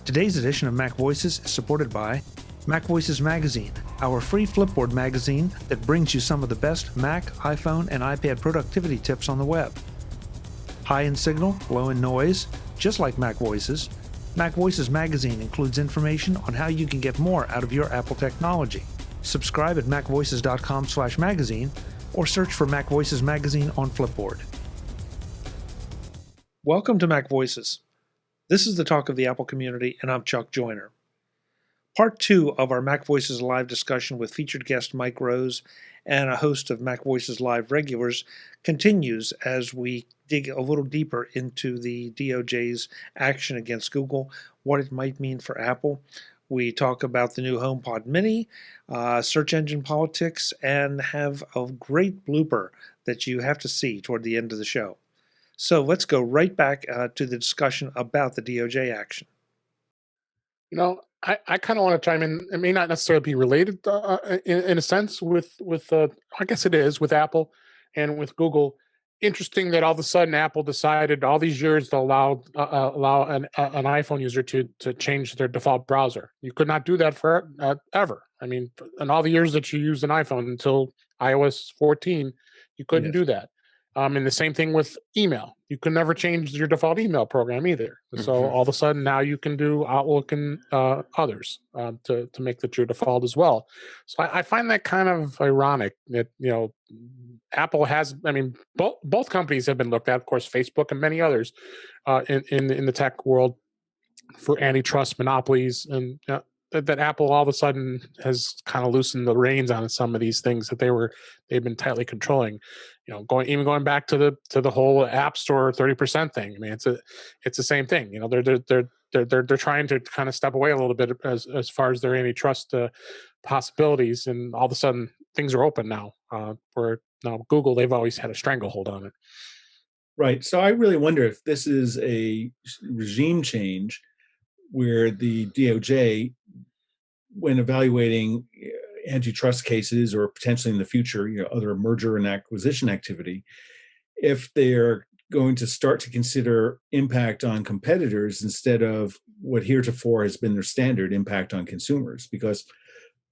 Today's edition of Mac Voices is supported by MacVoices Magazine, our free Flipboard magazine that brings you some of the best Mac, iPhone, and iPad productivity tips on the web. High in signal, low in noise, just like Mac Voices, Mac Voices Magazine includes information on how you can get more out of your Apple technology. Subscribe at macvoices.com/magazine or search for Mac Voices Magazine on Flipboard. Welcome to Mac Voices. This is the talk of the Apple community, and I'm Chuck Joyner. Part 2 of our Mac Voices Live discussion with featured guest Mike Rose and a host of Mac Voices Live regulars continues as we dig a little deeper into the DOJ's action against Google, what it might mean for Apple. We talk about the new HomePod Mini, search engine politics, and have a great blooper that you have to see toward the end of the show. So let's go right back to the discussion about the DOJ action. You know, I kind of want to chime in. It may not necessarily be related in a sense with I guess it is with Apple and with Google. Interesting that all of a sudden Apple decided all these years to allow an iPhone user to change their default browser. You could not do that for ever. I mean, in all the years that you used an iPhone until iOS 14, you couldn't do that. And the same thing with email. You can never change your default email program either. So all of a sudden now you can do Outlook and others to make that your default as well. So I find that kind of ironic that, you know, Apple has, I mean, both companies have been looked at, of course, Facebook and many others in the tech world for antitrust monopolies, and that Apple all of a sudden has kind of loosened the reins on some of these things that they've been tightly controlling. You know, going back to the whole App Store 30% thing. I mean, it's the same thing. You know, they're trying to kind of step away a little bit as far as their antitrust possibilities, and all of a sudden things are open now. Where now Google, they've always had a stranglehold on it. Right. So I really wonder if this is a regime change where the DOJ, when evaluating antitrust cases or potentially in the future, you know, other merger and acquisition activity, if they're going to start to consider impact on competitors instead of what heretofore has been their standard impact on consumers. Because,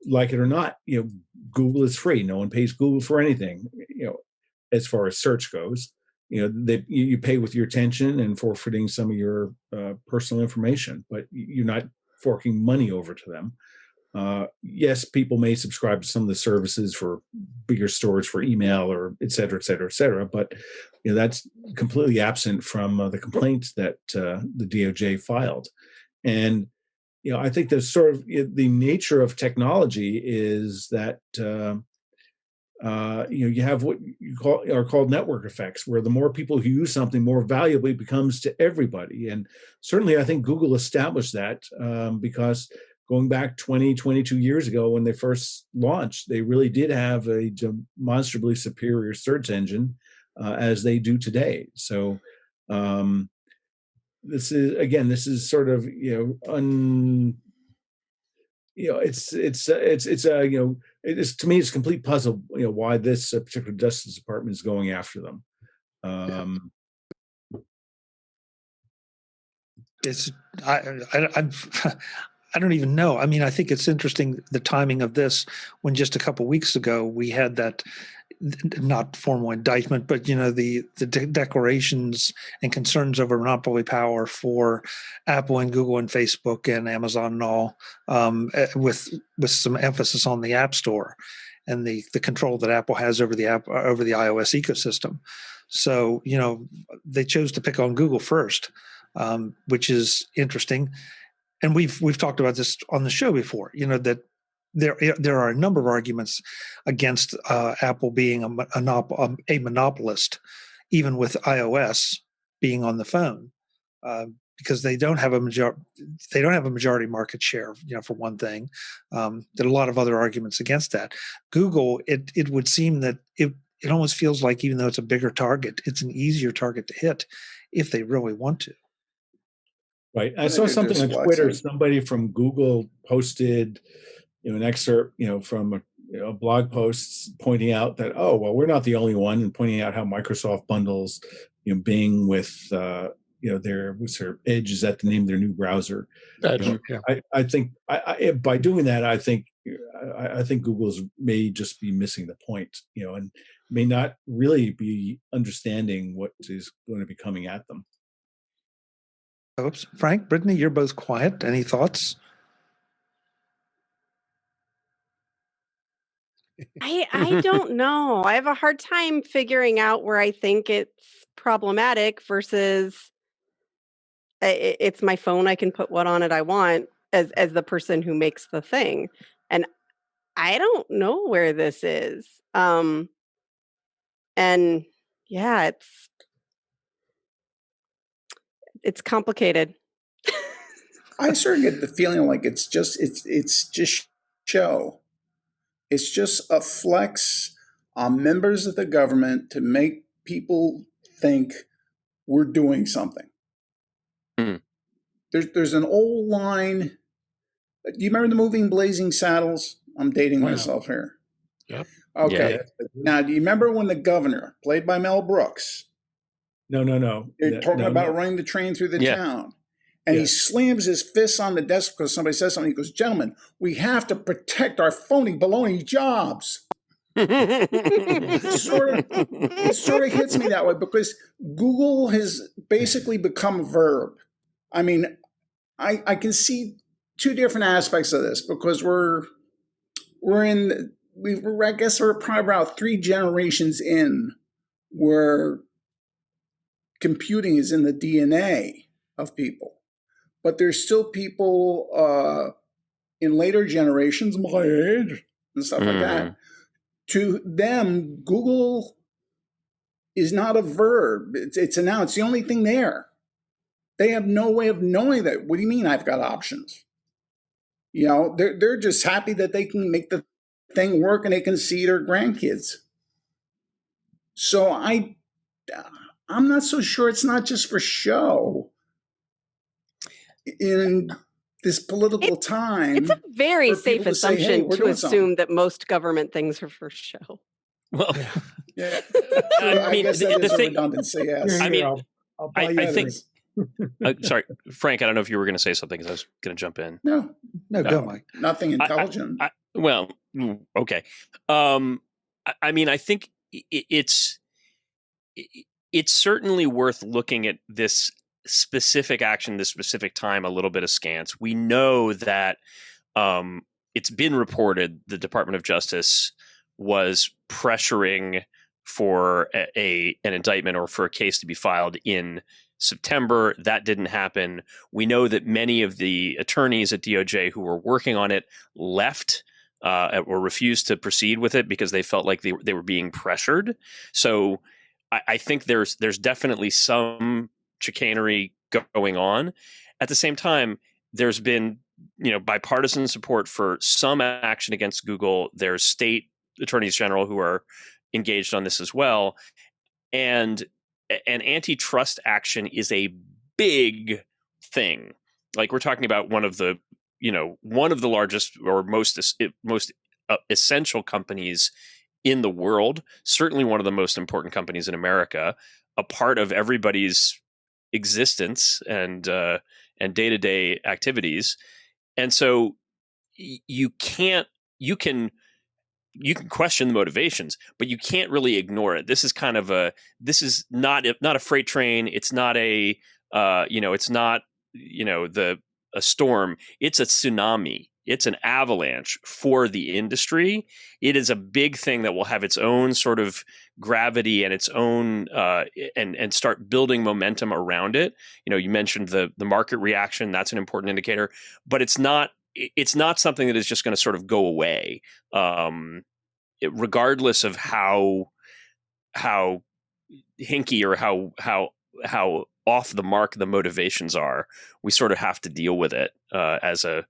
like it or not, you know, Google is free. No one pays Google for anything, you know, as far as search goes. You know, you pay with your attention and forfeiting some of your personal information, but you're not forking money over to them. Yes, people may subscribe to some of the services for bigger storage for email or et cetera, et cetera, et cetera. But you know, that's completely absent from the complaints that the DOJ filed. And you know, I think the sort of the nature of technology is that you know, you have what are called network effects, where the more people who use something, more valuable it becomes to everybody. And certainly, I think Google established that because going back 22 years ago when they first launched, they really did have a demonstrably superior search engine as they do today. So this is sort of, you know, to me, it's a complete puzzle, you know, why this particular Justice Department is going after them. I don't even know. I mean, I think it's interesting the timing of this when just a couple weeks ago we had that not formal indictment, but you know, the declarations and concerns over monopoly power for Apple and Google and Facebook and Amazon and all, with some emphasis on the App Store and the control that Apple has over the iOS ecosystem. So you know, they chose to pick on Google first, which is interesting. And we've talked about this on the show before, you know, that there are a number of arguments against Apple being a monopolist, even with iOS being on the phone, because they don't have a majority market share, you know, for one thing. There are a lot of other arguments against that. Google, it would seem that it almost feels like, even though it's a bigger target, it's an easier target to hit if they really want to. Right. I saw something on Twitter. Somebody from Google posted, you know, an excerpt, you know, from a blog post pointing out that, oh, well, we're not the only one, and pointing out how Microsoft bundles, you know, Bing with, you Edge, is that the name of their new browser? Edge, yeah. I think by doing that, I think Google's may just be missing the point, and may not really be understanding what is going to be coming at them. Oops. Frank, Brittany, you're both quiet. Any thoughts? I don't know. I have a hard time figuring out where I think it's problematic versus it's my phone. I can put what on it I want as the person who makes the thing. And I don't know where this is. And yeah, it's complicated. I sort of get the feeling like it's just show. It's just a flex on members of the government to make people think we're doing something. Mm. There's an old line. Do you remember the movie Blazing Saddles? I'm dating myself here. Yep. Okay. Yeah. Now, do you remember when the governor, played by Mel Brooks, No. they're talking about running the train through the town, and he slams his fists on the desk because somebody says something. He goes, "Gentlemen, we have to protect our phony baloney jobs." It sort of hits me that way because Google has basically become a verb. I mean, I can see two different aspects of this because I guess we're probably about 3 generations in where computing is in the DNA of people. But there's still people in later generations, my age, and stuff like that. To them, Google is not a verb. It's a noun. It's the only thing there. They have no way of knowing that. What do you mean I've got options? They're just happy that they can make the thing work and they can see their grandkids. So I'm not so sure it's not just for show. In this political time, it's a very safe assumption to assume that most government things are for show. Well, yeah. I mean, I guess that the is a thing. redundancy. Yes. I mean, I'll buy you I think. others. Sorry, Frank. I don't know if you were going to say something because I was going to jump in. No, Go, Mike. nothing intelligent. Well, okay. I mean, I think it's certainly worth looking at this specific action, this specific time, a little bit askance. We know that it's been reported the Department of Justice was pressuring for an indictment or for a case to be filed in September. That didn't happen. We know that many of the attorneys at DOJ who were working on it left or refused to proceed with it because they felt like they were being pressured. So I think there's definitely some chicanery going on. At the same time, there's been bipartisan support for some action against Google. There's state attorneys general who are engaged on this as well, and an antitrust action is a big thing. Like we're talking about one of the largest or most essential companies in the world, certainly one of the most important companies in America, a part of everybody's existence and day-to-day activities. And so you can question the motivations, but you can't really ignore it. This is not a freight train. It's not a storm. It's a tsunami. It's an avalanche for the industry. It is a big thing that will have its own sort of gravity and its own and start building momentum around it. You mentioned the market reaction. That's an important indicator, but it's not something that is just going to sort of go away, regardless of how hinky or how off the mark the motivations are. We sort of have to deal with it as a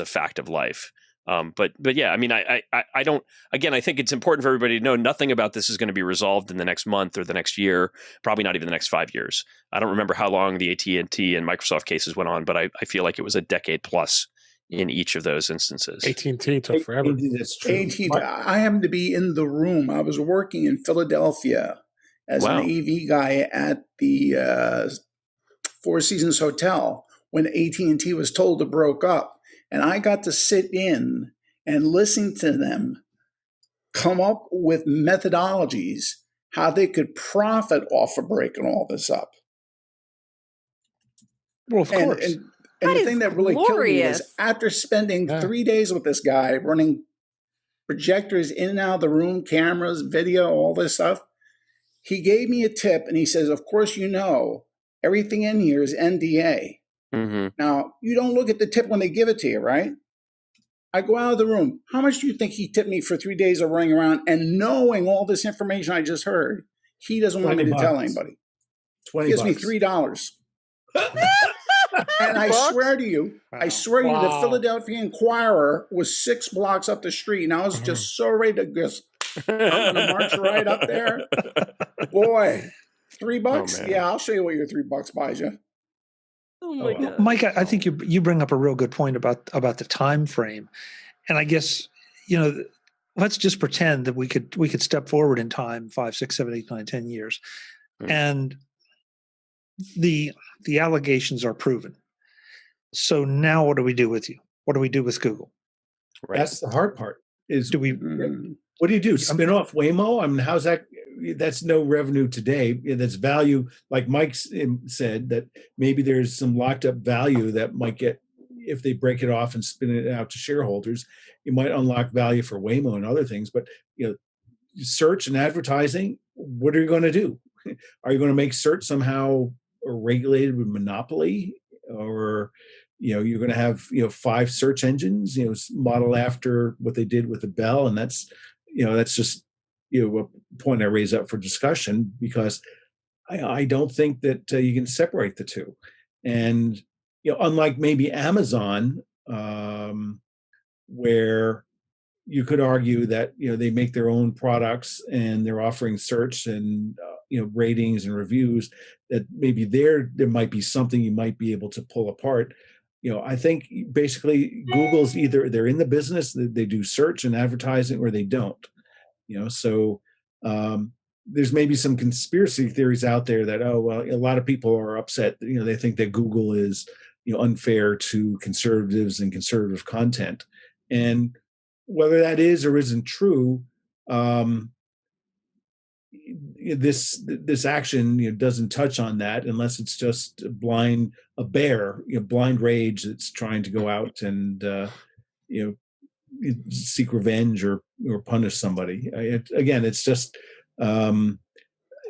fact of life. But yeah, I mean, I don't. Again, I think it's important for everybody to know nothing about this is going to be resolved in the next month or the next year. Probably not even the next 5 years. I don't remember how long the AT&T and Microsoft cases went on, but I feel like it was a decade plus in each of those instances. AT&T took forever. That's true. AT&T. I happened to be in the room. I was working in Philadelphia as an AV guy at the Four Seasons Hotel when AT&T was told it broke up. And I got to sit in and listen to them come up with methodologies how they could profit off of breaking all this up. Well, of course. And the thing that really killed me was glorious. after spending 3 days with this guy, running projectors in and out of the room, cameras, video, all this stuff, he gave me a tip and he says, of course, everything in here is NDA. Mm-hmm. Now, you don't look at the tip when they give it to you, right? I go out of the room. How much do you think he tipped me for 3 days of running around and knowing all this information I just heard? He doesn't want me to tell anybody. He gives me $3. And I swear to you, the Philadelphia Inquirer was 6 blocks up the street, and I was just so ready to just I'm gonna march right up there. Boy, $3? Oh, yeah, I'll show you what your $3 buys you. Oh my God. Mike, I think you bring up a real good point about the time frame, and I guess let's just pretend that we could step forward in time 5, 6, 7, 8, 9, 10 years, and the allegations are proven. So now, what do we do with you? What do we do with Google? Right. That's the hard part. Is Mm-hmm. what do you do? Spin off Waymo? I mean, how's that? That's no revenue today. That's value, like Mike said, that maybe there's some locked up value that might get if they break it off and spin it out to shareholders. It might unlock value for Waymo and other things. But search and advertising. What are you going to do? Are you going to make search somehow regulated with monopoly, or you're going to have 5 search engines, modeled after what they did with the Bell, and that's just a point I raise up for discussion, because I don't think that you can separate the two. And unlike maybe Amazon, where you could argue that they make their own products and they're offering search and ratings and reviews, that maybe there might be something you might be able to pull apart. I think basically Google's either they're in the business, they do search and advertising, or they don't. So there's maybe some conspiracy theories out there that, a lot of people are upset. They think that Google is unfair to conservatives and conservative content, and whether that is or isn't true, this action doesn't touch on that, unless it's just blind rage that's trying to go out and seek revenge or punish somebody. It's just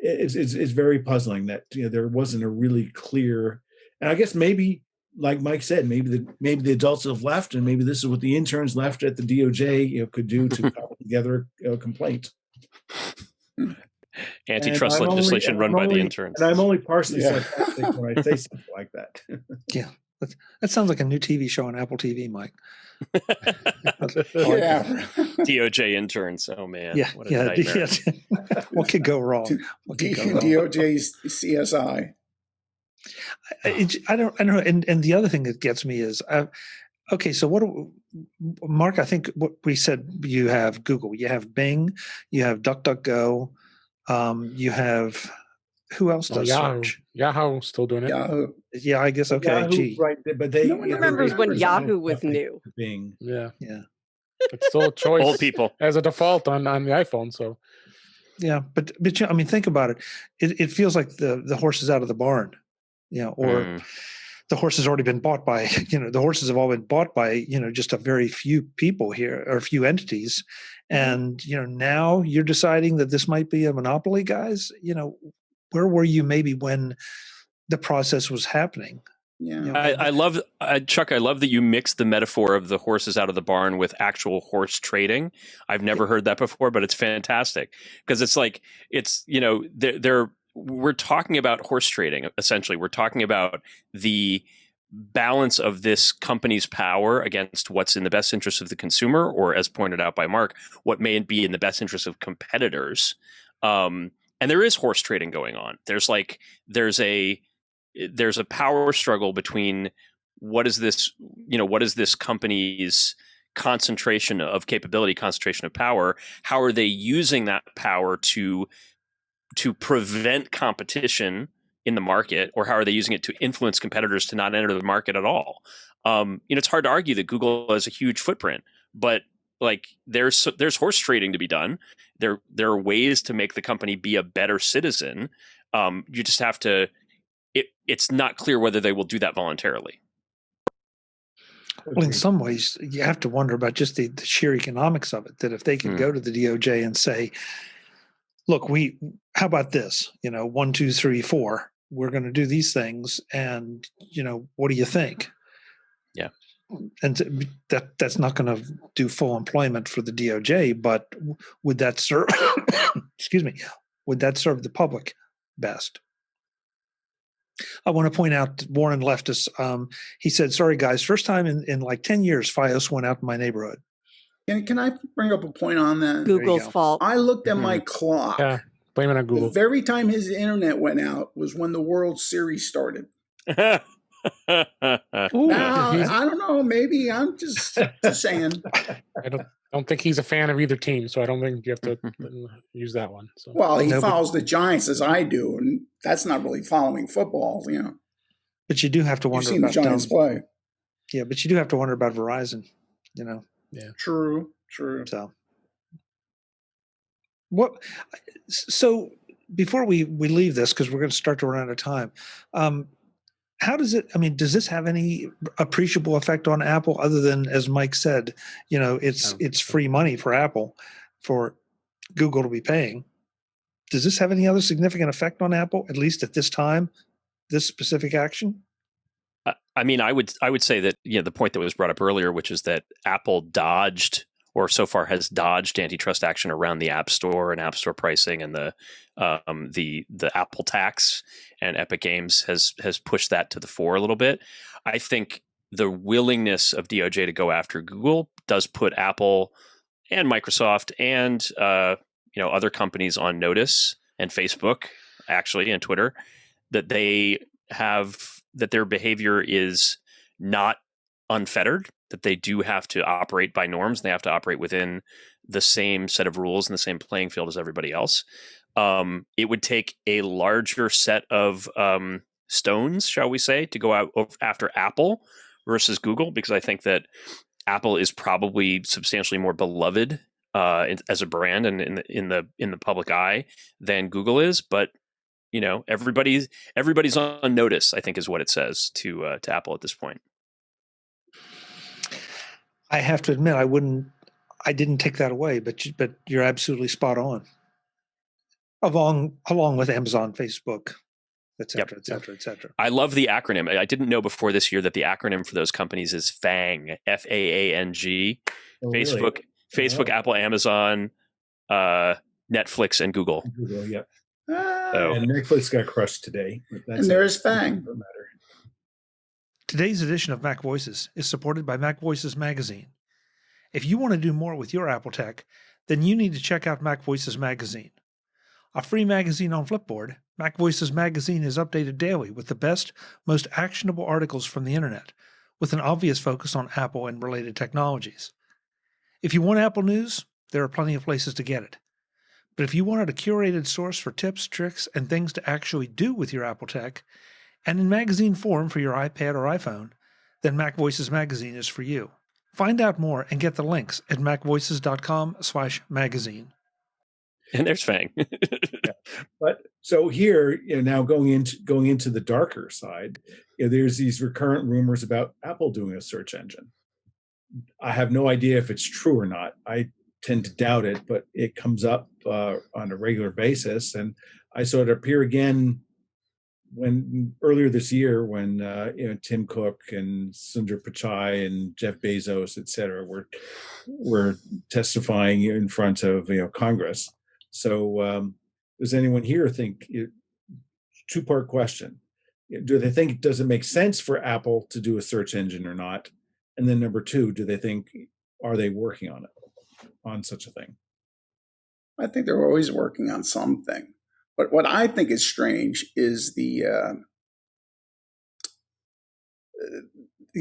it's very puzzling that there wasn't a really clear. And I guess maybe, like Mike said, maybe the adults have left, and maybe this is what the interns left at the DOJ could do to put together a complaint. Antitrust legislation run by the interns. And I'm only partially sarcastic when I say something like that. Yeah, that sounds like a new TV show on Apple TV, Mike. Yeah. DOJ interns. Oh man. Yeah, What a nightmare. What could go wrong? DOJ's CSI. I don't know. And the other thing that gets me is, okay, so Mark, I think what we said, you have Google, you have Bing, you have DuckDuckGo, you have, who else does Yahoo. search? Yahoo still doing it. Yahoo. Yeah, I guess, okay, Yahoo, gee. right, but they. No one remembers when Yahoo was new. Bing. Yeah. Yeah. It's still a choice. Old people. As a default on the iPhone. So Yeah, but I mean, think about it. It feels like the horse is out of the barn, or the horse has already been bought by, the horses have all been bought by, just a very few people here, or a few entities. And, now you're deciding that this might be a monopoly, guys. Where were you maybe when the process was happening? Yeah. I love, Chuck, I love that you mixed the metaphor of the horses out of the barn with actual horse trading. I've never heard that before, but it's fantastic, because it's like, we're talking about horse trading. Essentially, we're talking about the balance of this company's power against what's in the best interest of the consumer, or, as pointed out by Mark, what may be in the best interest of competitors. And there is horse trading going on. There's a power struggle between what is this company's concentration of capability, concentration of power. How are they using that power to prevent competition in the market, or how are they using it to influence competitors to not enter the market at all? It's hard to argue that Google has a huge footprint, but like there's horse trading to be done. There are ways to make the company be a better citizen. You just have to. It's not clear whether they will do that voluntarily. Well, in some ways, you have to wonder about just the sheer economics of it. That if they could go to the DOJ and say, "Look, how about this? 1, 2, 3, 4. We're going to do these things, and what do you think?" Yeah, and that's not going to do full employment for the DOJ, but would that serve? Excuse me. Would that serve the public best? I want to point out Warren left us. He said, "Sorry, guys, first time in like 10 years, Fios went out in my neighborhood." Can I bring up a point on that? Google's fault. I looked at my clock. Yeah, blame it on Google. The very time his internet went out was when the World Series started. Ooh, Now, I don't know. Maybe I'm just saying. I don't think he's a fan of either team, so I don't think you have to use that one. So. Well, he follows the Giants as I do, and that's not really following football, But you do have to wonder You've seen about the Giants play. Yeah, but you do have to wonder about Verizon. Yeah. True. So what? So before we leave this, because we're going to start to run out of time. How does it? I mean, does this have any appreciable effect on Apple other than, as Mike said, it's free money for Apple, for Google to be paying? Does this have any other significant effect on Apple, at least at this time, this specific action? I mean, I would say that the point that was brought up earlier, which is that Apple dodged, or so far has dodged, antitrust action around the App Store and App Store pricing, and the Apple tax, and Epic Games has pushed that to the fore a little bit. I think the willingness of DOJ to go after Google does put Apple and Microsoft and other companies on notice, and Facebook actually, and Twitter, that their behavior is not unfettered, that they do have to operate by norms, and they have to operate within the same set of rules and the same playing field as everybody else. It would take a larger set of stones, shall we say, to go out after Apple versus Google, because I think that Apple is probably substantially more beloved as a brand and in the public eye than Google is. But everybody's on notice, I think, is what it says to Apple at this point. I have to admit, I didn't take that away, but you're absolutely spot on. Along with Amazon, Facebook, et cetera, et cetera, et cetera. I love the acronym. I didn't know before this year that the acronym for those companies is FANG, FAANG. Oh, Facebook, really? Facebook, Apple, Amazon, Netflix, and Google. Google, yep. So, And Netflix got crushed today. And there's FANG. Today's edition of Mac Voices is supported by MacVoices Magazine. If you want to do more with your Apple tech, then you need to check out MacVoices Magazine. A free magazine on Flipboard, MacVoices Magazine is updated daily with the best, most actionable articles from the internet, with an obvious focus on Apple and related technologies. If you want Apple news, there are plenty of places to get it. But if you wanted a curated source for tips, tricks, and things to actually do with your Apple tech, and in magazine form for your iPad or iPhone, then MacVoices Magazine is for you. Find out more and get the links at macvoices.com/magazine. and there's FANG. Yeah. But so here, now going into the darker side, there's these recurrent rumors about Apple doing a search engine. I have no idea if it's true or not. I tend to doubt it, but it comes up on a regular basis, and I saw it appear again when earlier this year when Tim Cook and Sundar Pichai and Jeff Bezos, et cetera, were testifying in front of Congress. So does anyone here think, two-part question, do they think, does it make sense for Apple to do a search engine or not? And then number two, do they think, are they working on such a thing? I think they're always working on something. But what I think is strange is the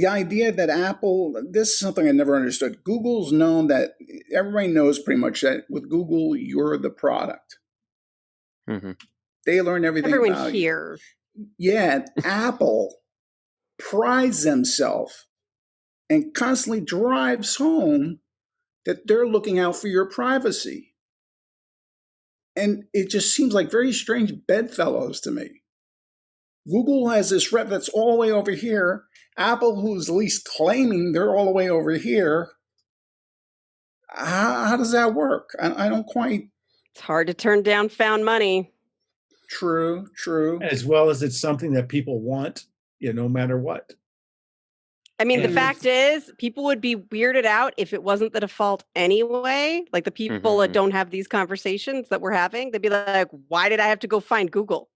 idea that Apple, this is something I never understood. Google's known that everybody knows pretty much that with Google, you're the product. Mm-hmm. They learn everything Everyone about here. Yet Apple prides themselves and constantly drives home that they're looking out for your privacy. And it just seems like very strange bedfellows to me. Google has this rep that's all the way over here. Apple, who's at least claiming they're all the way over here. How does that work? I don't quite. It's hard to turn down found money. True. As well as it's something that people want, no matter what. I mean, the And- fact is, people would be weirded out if it wasn't the default anyway. Like the people that don't have these conversations that we're having, they'd be like, why did I have to go find Google?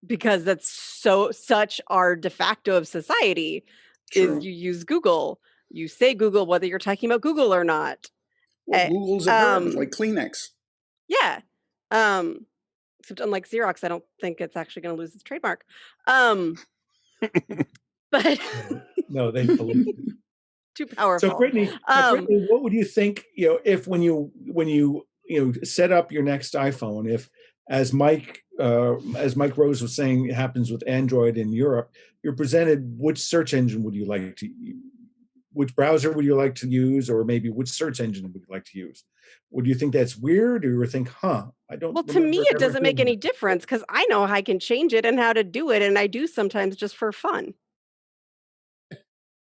Because that's such our de facto of society. True. Is you use Google. You say Google, whether you're talking about Google or not. Well, Google's a verb, it's like Kleenex. Yeah. Except unlike Xerox, I don't think it's actually going to lose its trademark. But No, they believe it. too powerful. So Brittany, what would you think, if when you set up your next iPhone, if as Mike Rose was saying, it happens with Android in Europe, you're presented which search engine would you like to use? Which browser would you like to use, or maybe which search engine would you like to use? Would you think that's weird, or you think, I don't? Well, to me, it doesn't make any difference because I know I can change it and how to do it, and I do sometimes just for fun.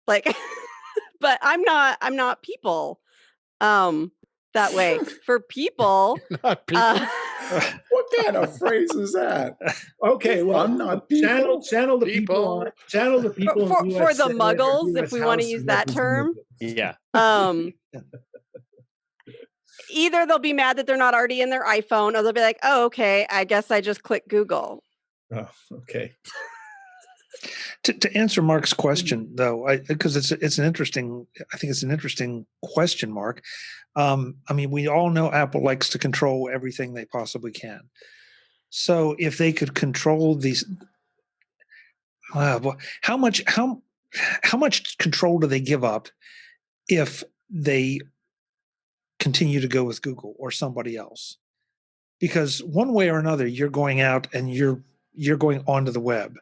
Like, but I'm not people that way. For people, Not people. What kind of phrase is that? Okay, well, I'm not people. channel the people. Channel the people for in the US Senate or muggles, US if we want to House use of that term. Representatives. Yeah. Either they'll be mad that they're not already in their iPhone, or they'll be like, "Oh, okay, I guess I just click Google." Oh, okay. To answer Mark's question, though, because it's an interesting, I think it's an interesting question, Mark. I mean, we all know Apple likes to control everything they possibly can. So if they could control these, how much control do they give up if they continue to go with Google or somebody else? Because one way or another, you're going out and you're going onto the web.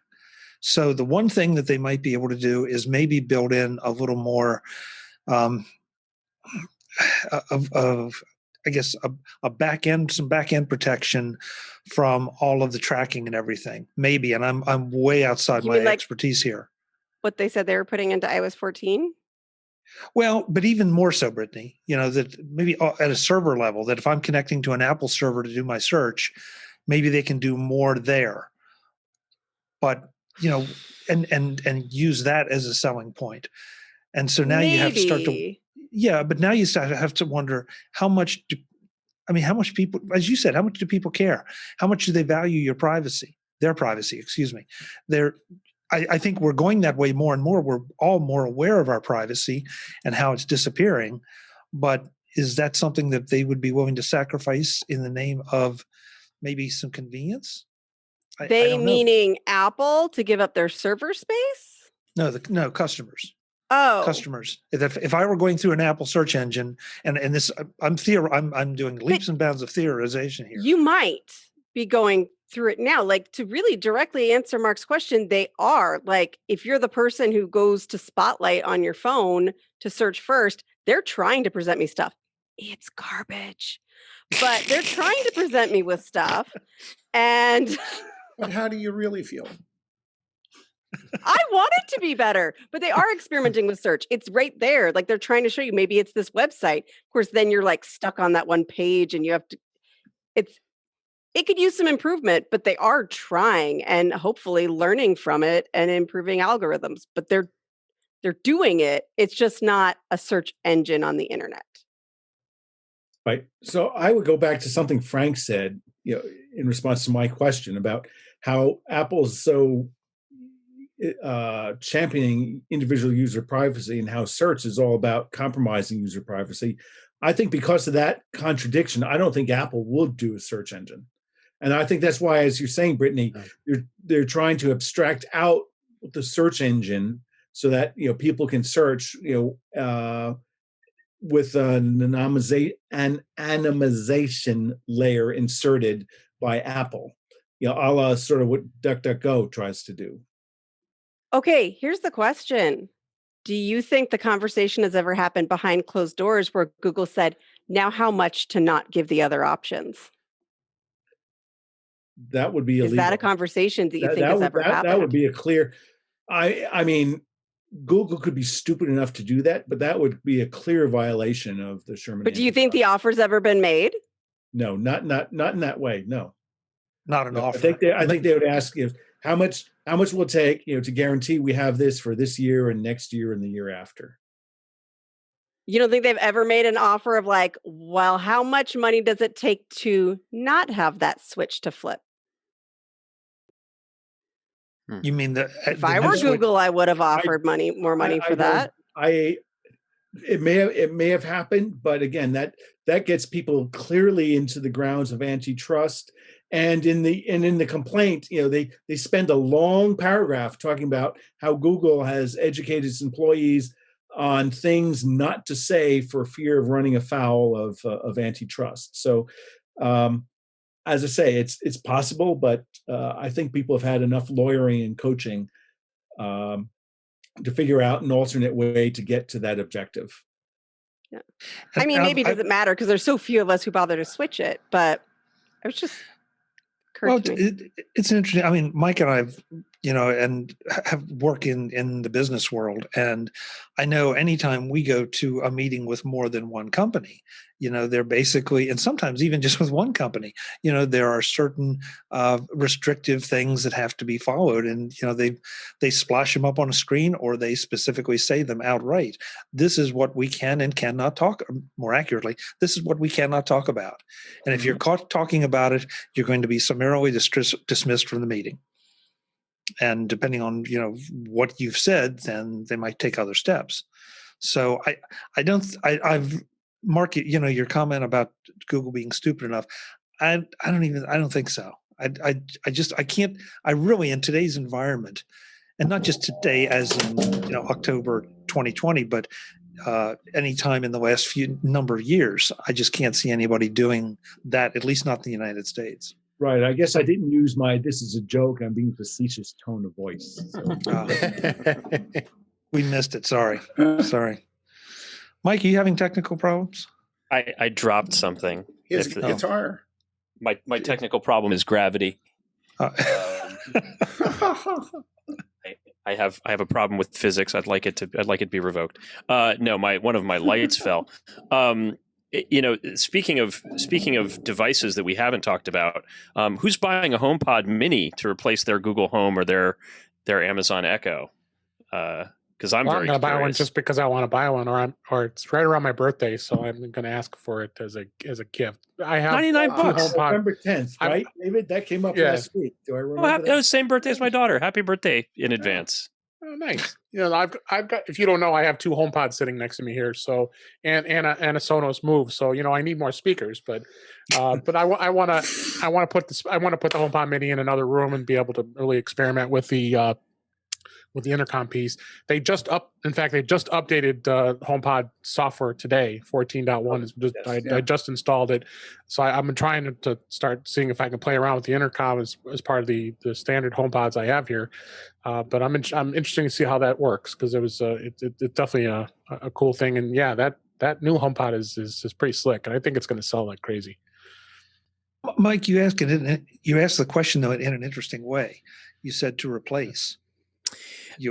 So the one thing that they might be able to do is maybe build in a little more I guess some back end protection from all of the tracking and everything. Maybe, and I'm way outside You my mean like expertise here. what they said they were putting into iOS 14? Well, but even more so, Brittany, that maybe at a server level, that if I'm connecting to an Apple server to do my search, maybe they can do more there. But and use that as a selling point. And so now you have to start to, but now you have to wonder how much people, as you said, how much do people care? How much do they value their privacy, excuse me. I think we're going that way more and more. We're all more aware of our privacy and how it's disappearing. But is that something that they would be willing to sacrifice in the name of maybe some convenience? They meaning Apple to give up their server space? No, customers. Oh, Customers. If I were going through an Apple search engine, and this, I'm doing leaps and bounds of theorization here. You might be going through it now. Like, to really directly answer Mark's question, they are. Like, if you're the person who goes to Spotlight on your phone to search first, they're trying to present me stuff. It's garbage, but they're trying to present me with stuff. And But how do you really feel? I want it to be better, but they are experimenting with search. It's right there. Like, they're trying to show you, maybe it's this website. Of course, then you're like stuck on that one page and you have to, it could use some improvement, but they are trying and hopefully learning from it and improving algorithms, but they're doing it. It's just not a search engine on the internet. Right. So I would go back to something Frank said, in response to my question about how Apple's so championing individual user privacy and how search is all about compromising user privacy. I think because of that contradiction, I don't think Apple would do a search engine. And I think that's why, as you're saying, Brittany, they're trying to abstract out the search engine so that people can search with an anonymization layer inserted by Apple. a la sort of what DuckDuckGo tries to do. Okay, here's the question. Do you think the conversation has ever happened behind closed doors where Google said, now how much to not give the other options? That would be illegal. Is that a conversation that you think has ever happened? That would be a clear. I mean, Google could be stupid enough to do that, but that would be a clear violation of the Sherman. But do you think the offer's ever been made? No, not in that way. No, not an offer. I think they would ask how much will it take, to guarantee we have this for this year and next year and the year after. You don't think they've ever made an offer of like, well, how much money does it take to not have that switch to Flip? You mean that if I were Google, I would have offered more money for that. It may have happened, but again, that gets people clearly into the grounds of antitrust. And in the complaint, they spend a long paragraph talking about how Google has educated its employees on things not to say for fear of running afoul of antitrust. So, as I say, it's possible, but I think people have had enough lawyering and coaching to figure out an alternate way to get to that objective. Yeah, I mean, maybe it doesn't matter because there's so few of us who bother to switch it. But it was just it's interesting. I mean, Mike and I've and have work in the business world, and I know anytime we go to a meeting with more than one company, they're basically, and sometimes even just with one company, there are certain restrictive things that have to be followed, and they splash them up on a screen, or they specifically say them outright. This is what we can and cannot talk. More accurately, this is what we cannot talk about, and if you're caught talking about it, you're going to be summarily dismissed from the meeting. And depending on what you've said, then they might take other steps. So I've Mark, your comment about Google being stupid enough. I don't think so. I can't. I really, in today's environment, and not just today, as in October 2020, but any time in the last number of years, I just can't see anybody doing that. At least not in the United States. Right. I guess I didn't use my "this is a joke, I'm being facetious" tone of voice. So. We missed it. Sorry. Mike, are you having technical problems? I dropped something. His guitar. My technical problem is gravity. I have a problem with physics. I'd like it to be revoked. No, one of my lights fell. Speaking of devices that we haven't talked about, who's buying a HomePod Mini to replace their Google Home or their Amazon Echo? Because I'm very going to buy one just because I want to buy one, or it's right around my birthday, so I'm going to ask for it as a gift. I have $99. November 10th, right, David? That came up last week. Do I remember that? It was same birthday as my daughter. Happy birthday in advance. Oh, nice. I've got. If you don't know, I have two HomePods sitting next to me here. So and a Sonos Move. So I need more speakers, but I want to put the HomePod Mini in another room and be able to really experiment with the intercom piece. They just updated HomePod software today. 14.1 I just installed it, so I'm trying to start seeing if I can play around with the intercom as part of the standard HomePods I have here. But I'm interested to see how that works, because it was it's definitely a cool thing. And yeah, that new HomePod is pretty slick, and I think it's going to sell like crazy. Mike, you asked the question though in an interesting way. You said to replace.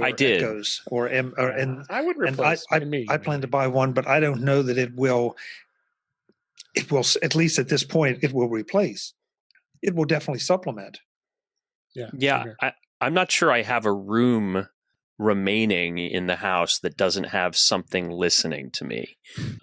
I did. Echoes I would replace. I plan to buy one, but I don't know that it will. It will, at least at this point, it will replace. It will definitely supplement. Yeah. I'm not sure I have a room remaining in the house that doesn't have something listening to me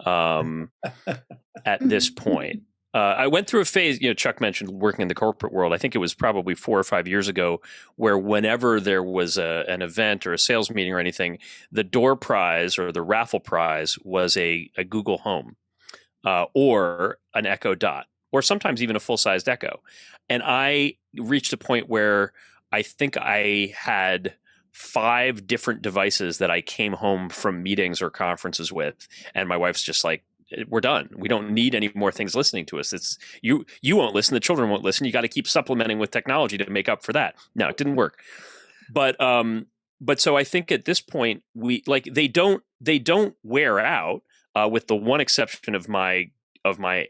at this point. I went through a phase, Chuck mentioned working in the corporate world. I think it was probably 4 or 5 years ago, where whenever there was an event or a sales meeting or anything, the door prize or the raffle prize was a Google Home or an Echo Dot, or sometimes even a full-sized Echo. And I reached a point where I think I had 5 different devices that I came home from meetings or conferences with. And my wife's just like, we're done. We don't need any more things listening to us. It's you won't listen. The children won't listen. You got to keep supplementing with technology to make up for that. No, it didn't work. But so I think at this point they don't wear out, with the one exception of my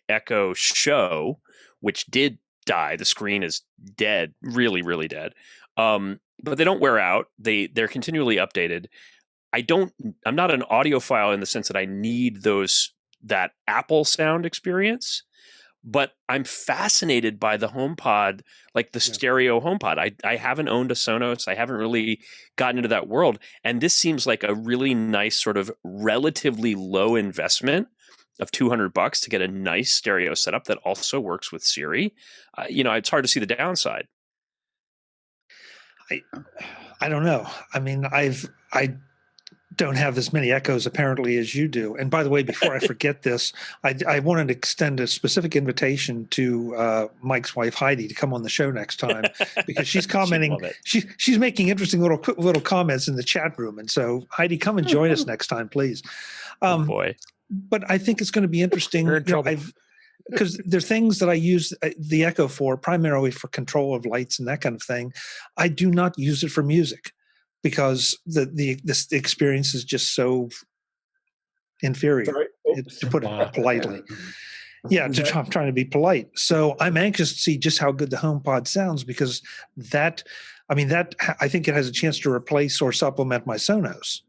Echo Show, which did die. The screen is dead, really, really dead. But they don't wear out. They're continually updated. I'm not an audiophile in the sense that I need that Apple sound experience, but I'm fascinated by the HomePod, like the stereo HomePod. I haven't owned a Sonos. I haven't really gotten into that world. And this seems like a really nice sort of relatively low investment of $200 to get a nice stereo setup that also works with Siri. It's hard to see the downside. I don't know. I mean, I don't have as many echoes apparently as you do. And by the way, before I forget this, I wanted to extend a specific invitation to Mike's wife Heidi to come on the show next time, because she's commenting. She's making interesting little comments in the chat room. And so Heidi, come and join us next time, please. Oh boy! But I think it's going to be interesting. Because there's things that I use the Echo for, primarily for control of lights and that kind of thing. I do not use it for music, because the experience is just so inferior, to put it politely. Yeah, I'm trying to be polite. So I'm anxious to see just how good the HomePod sounds, because that I think it has a chance to replace or supplement my Sonos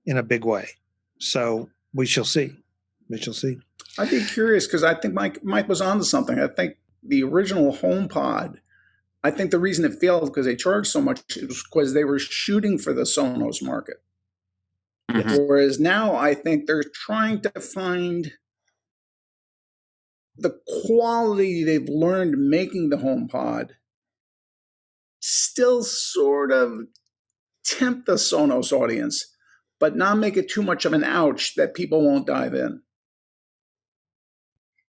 in a big way. So we shall see. I'd be curious, because I think Mike was onto something. I think the original HomePod, I think the reason it failed because they charged so much was because they were shooting for the Sonos market. Mm-hmm. Whereas now I think they're trying to find the quality they've learned making the HomePod still sort of tempt the Sonos audience, but not make it too much of an ouch that people won't dive in.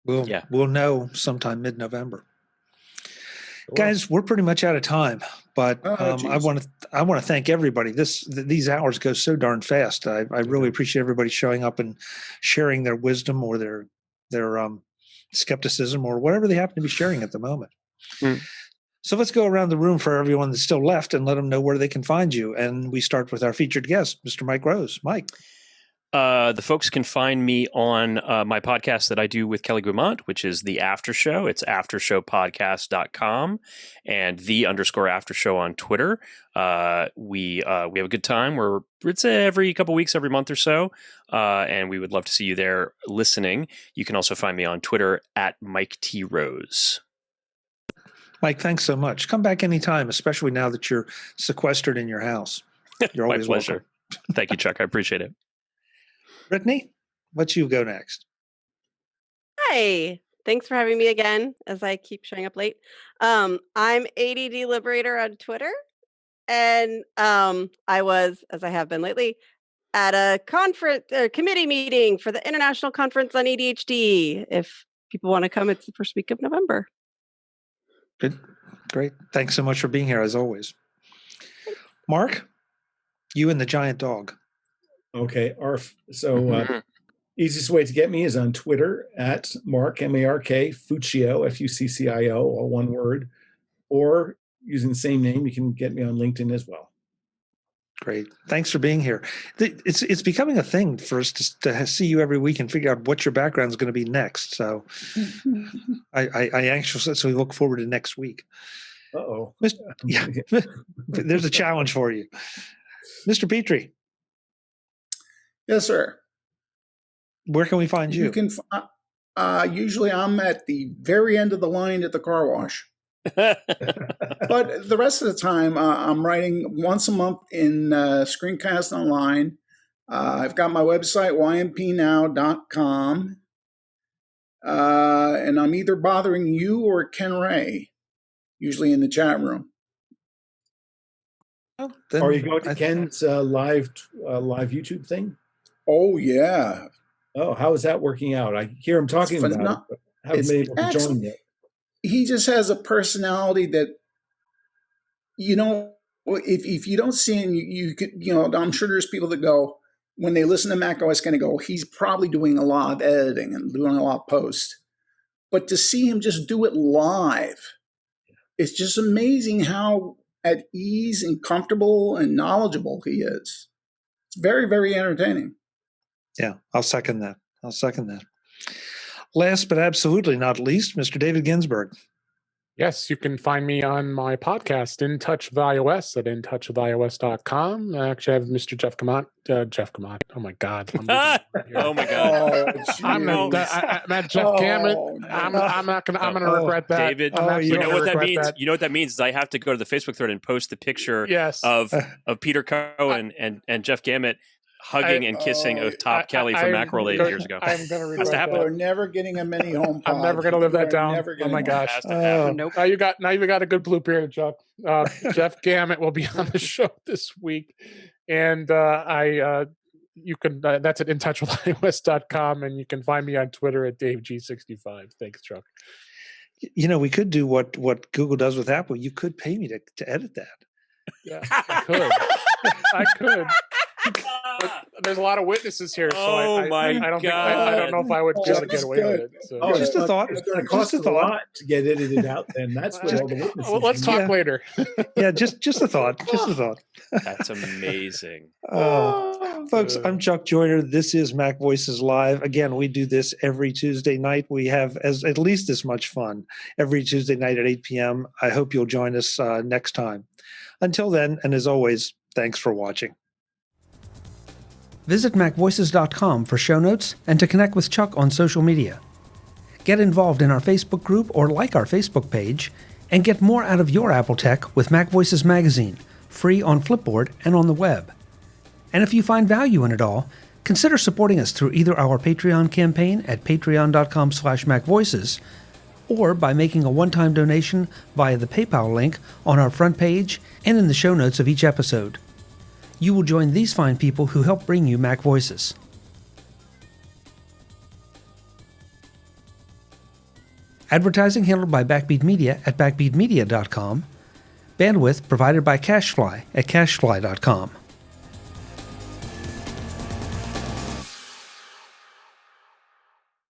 We'll know sometime mid-November. Cool. Guys, we're pretty much out of time, but I want to thank everybody. These hours go so darn fast. I really appreciate everybody showing up and sharing their wisdom or their skepticism or whatever they happen to be sharing at the moment. So let's go around the room for everyone that's still left and let them know where they can find you. And we start with our featured guest, Mr. Mike Rose. Mike. The folks can find me on my podcast that I do with Kelly Guimont, which is The After Show. It's aftershowpodcast.com and _aftershow on Twitter. We have a good time. It's every couple weeks, every month or so. And we would love to see you there listening. You can also find me on Twitter at Mike T. Rose. Mike, thanks so much. Come back anytime, especially now that you're sequestered in your house. You're always My pleasure. welcome. Thank you, Chuck. I appreciate it. Brittany, let you go next. Hi. Thanks for having me again, as I keep showing up late. I'm ADD Liberator on Twitter. And I was, as I have been lately, at a committee meeting for the International Conference on ADHD. If people want to come, it's the first week of November. Good. Great. Thanks so much for being here, as always. Mark, you and the giant dog. Okay, ARF. So easiest way to get me is on Twitter at Mark, M-A-R-K, Fuccio, F-U-C-C-I-O, all one word. Or using the same name, you can get me on LinkedIn as well. Great. Thanks for being here. It's becoming a thing for us to see you every week and figure out what your background is going to be next. So I anxiously look forward to next week. Uh-oh. Yeah, there's a challenge for you. Mr. Petrie. Yes, sir. Where can we find you? You can. Usually, I'm at the very end of the line at the car wash. But the rest of the time, I'm writing once a month in Screencast Online. I've got my website, ympnow.com. And I'm either bothering you or Ken Ray, usually in the chat room. Well, are you going to Ken's live YouTube thing? Oh, yeah. Oh, how is that working out? I hear him talking about it, but haven't been able to join yet. He just has a personality that, if you don't see him, you could, I'm sure there's people that go, when they listen to macOSKen, they go, he's probably doing a lot of editing and doing a lot of post. But to see him just do it live, it's just amazing how at ease and comfortable and knowledgeable he is. It's very, very entertaining. Yeah, I'll second that. Last but absolutely not least, Mr. David Ginsburg. Yes, you can find me on my podcast, In Touch with iOS, at intouchwithios.com. I actually have Mr. Jeff Kamant. Oh, my God. Oh, my God. I'm at Jeff Gammett. I'm going to regret that. David, you know what that means? You know what that means is I have to go to the Facebook thread and post the picture of Peter Cohen and Jeff Gammett hugging and kissing Top Kelly from Macworld 8 years ago. I'm going to regret that. We're never getting a mini home pod. I'm never going to live that down. Oh my gosh! Nope. Now you got a good blue period, Chuck. Jeff Gammett will be on the show this week, and you can that's at intouchwithios.com, and you can find me on Twitter at DaveG65. Thanks, Chuck. You know, we could do what Google does with Apple. You could pay me to edit that. Yeah, I could. But there's a lot of witnesses here, so I don't know if I would be able to get away with it. So. Just a thought. It's going to cost a lot to get edited out. Then that's what all the witnesses. Well, let's talk later. Yeah, just a thought. Just a thought. That's amazing. Folks, I'm Chuck Joyner. This is Mac Voices Live. Again, we do this every Tuesday night. We have at least as much fun every Tuesday night at 8 p.m. I hope you'll join us next time. Until then, and as always, thanks for watching. Visit MacVoices.com for show notes and to connect with Chuck on social media. Get involved in our Facebook group or like our Facebook page, and get more out of your Apple tech with MacVoices Magazine, free on Flipboard and on the web. And if you find value in it all, consider supporting us through either our Patreon campaign at patreon.com/MacVoices or by making a one-time donation via the PayPal link on our front page and in the show notes of each episode. You will join these fine people who help bring you Mac Voices. Advertising handled by Backbeat Media at backbeatmedia.com. Bandwidth provided by CacheFly at cachefly.com.